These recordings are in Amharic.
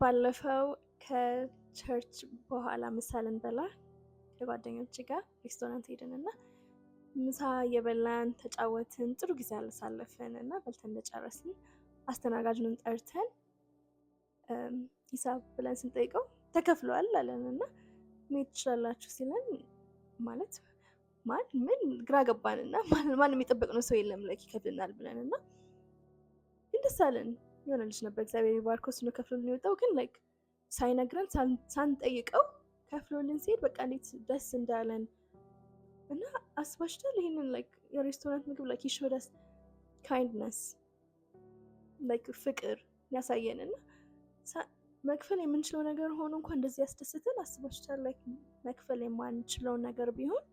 ባለፈው ከቸርች በኋላ ምሳ ልንበላ ከጓደኞቼ ጋር ሬስቶራንት ሄድን እና ምሳ እየበላን ተጫወትን፣ ጥሩ ጊዜ አሳለፍን እና በልተን እንደጨረስን አስተናጋጁን ጠርተን ሂሳብ ብለን ስንጠይቀው ተከፍሏል አለን እና መሄድ ትችላላችሁ ሲለን ማለት ምን ግራ ገባንና ማንም የጠበቅነው ሰው የለም ላይክ ይከፍልናል ብለን እና ግን ደስ አለን። የሆነ ልጅ ነበር እግዚአብሔር ይባርከው፣ እሱ ነው ከፍሎልን የወጣው። ግን ላይክ ሳይነግረን ሳንጠይቀው ከፍሎልን ሲሄድ በቃ እንዴት ደስ እንዳለን እና አስባችኋል? ይሄንን ላይክ የሬስቶራንት ምግብ ላይክ ይሾዳስ ካይንድነስ ላይክ ፍቅር ያሳየን እና መክፈል የምንችለው ነገር ሆኖ እንኳን እንደዚህ ያስደስተን አስባችኋል? ላይክ መክፈል የማንችለው ነገር ቢሆን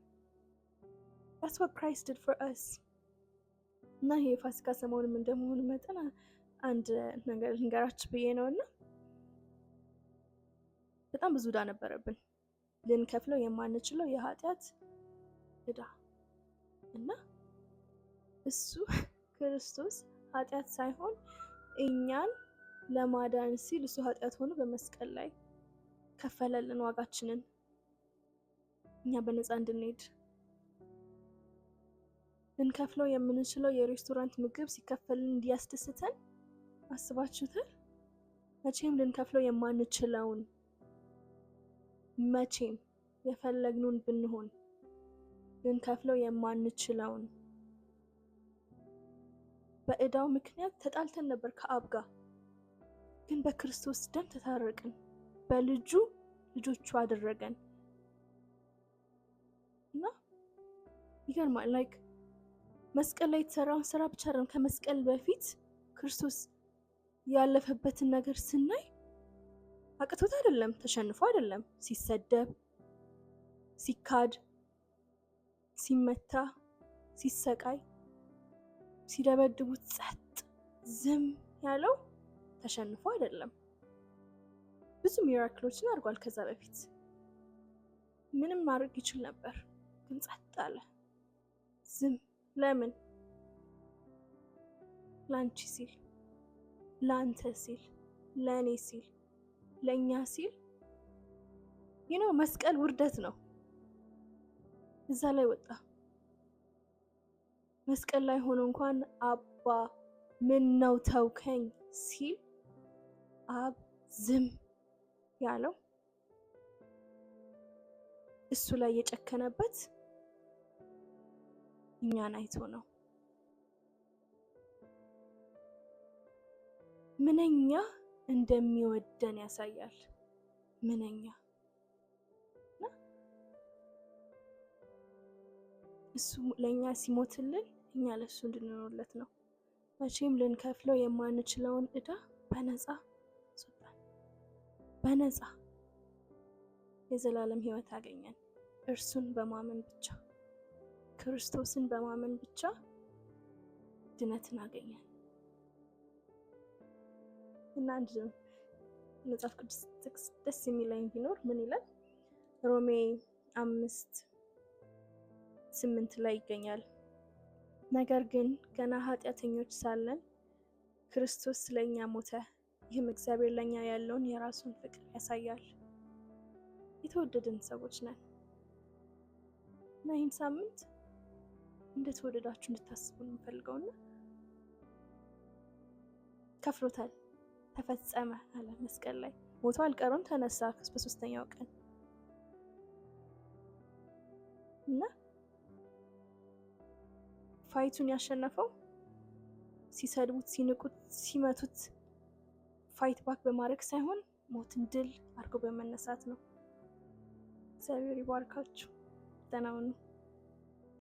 that's what Christ did for us። እና ይሄ ፋሲካ ሰሞኑን እንደመሆኑ መጠን አንድ ነገር ልንገራችሁ ብዬ ነው እና በጣም ብዙ ዕዳ ነበረብን ልንከፍለው የማንችለው የኃጢአት ዕዳ እና እሱ ክርስቶስ ኃጢአት ሳይሆን እኛን ለማዳን ሲል እሱ ኃጢአት ሆኖ በመስቀል ላይ ከፈለልን ዋጋችንን እኛ በነፃ እንድንሄድ። ልንከፍለው የምንችለው የሬስቶራንት ምግብ ሲከፈልን እንዲያስደስተን አስባችሁታል? መቼም ልንከፍለው የማንችለውን መቼም የፈለግነውን ብንሆን ልንከፍለው የማንችለውን በዕዳው ምክንያት ተጣልተን ነበር ከአብ ጋር፣ ግን በክርስቶስ ደም ተታረቅን፣ በልጁ ልጆቹ አደረገን እና ይገርማል። ላይክ መስቀል ላይ የተሰራውን ስራ ብቻ አይደለም፣ ከመስቀል በፊት ክርስቶስ ያለፈበትን ነገር ስናይ አቅቶት አይደለም፣ ተሸንፎ አይደለም፣ ሲሰደብ፣ ሲካድ፣ ሲመታ፣ ሲሰቃይ፣ ሲደበድቡት ጸጥ ዝም ያለው ተሸንፎ አይደለም። ብዙ ሚራክሎችን አድርጓል ከዛ በፊት። ምንም ማድረግ ይችል ነበር፣ ግን ጸጥ አለ፣ ዝም። ለምን? ላንቺ ሲል፣ ላንተ ሲል፣ ለኔ ሲል፣ ለኛ ሲል። መስቀል ውርደት ነው። እዛ ላይ ወጣ። መስቀል ላይ ሆኖ እንኳን አባ ምን ነው ተውከኝ ሲል አብ ዝም ያለው እሱ ላይ የጨከነበት እኛን አይቶ ነው። ምንኛ እንደሚወደን ያሳያል። ምንኛ እሱ ለኛ ሲሞትልን እኛ ለሱ እንድንኖርለት ነው። መቼም ልንከፍለው የማንችለውን ዕዳ በነፃ ሰጠን። በነፃ የዘላለም ሕይወት አገኘን። እርሱን በማመን ብቻ፣ ክርስቶስን በማመን ብቻ ድነትን አገኘን። እና አንድ መጽሐፍ ቅዱስ ጥቅስ ደስ የሚለኝ ቢኖር ምን ይላል? ሮሜ 5:8 ላይ ይገኛል። ነገር ግን ገና ኃጢአተኞች ሳለን ክርስቶስ ስለኛ ሞተ። ይህም እግዚአብሔር ለኛ ያለውን የራሱን ፍቅር ያሳያል። የተወደድን ሰዎች ነን እና ይህን ሳምንት እንደተወደዳችሁ እንድታስቡ ነው የምፈልገውና ከፍሎታል፣ ተፈጸመ አለ መስቀል ላይ። ሞቶ አልቀረም፣ ተነሳ በሶስተኛው ቀን እና ፋይቱን ያሸነፈው ሲሰድቡት፣ ሲንቁት፣ ሲመቱት ፋይት ባክ በማድረግ ሳይሆን ሞትን ድል አድርጎ በመነሳት ነው። እግዚአብሔር ይባርካችሁ። ደህና ሁኑ።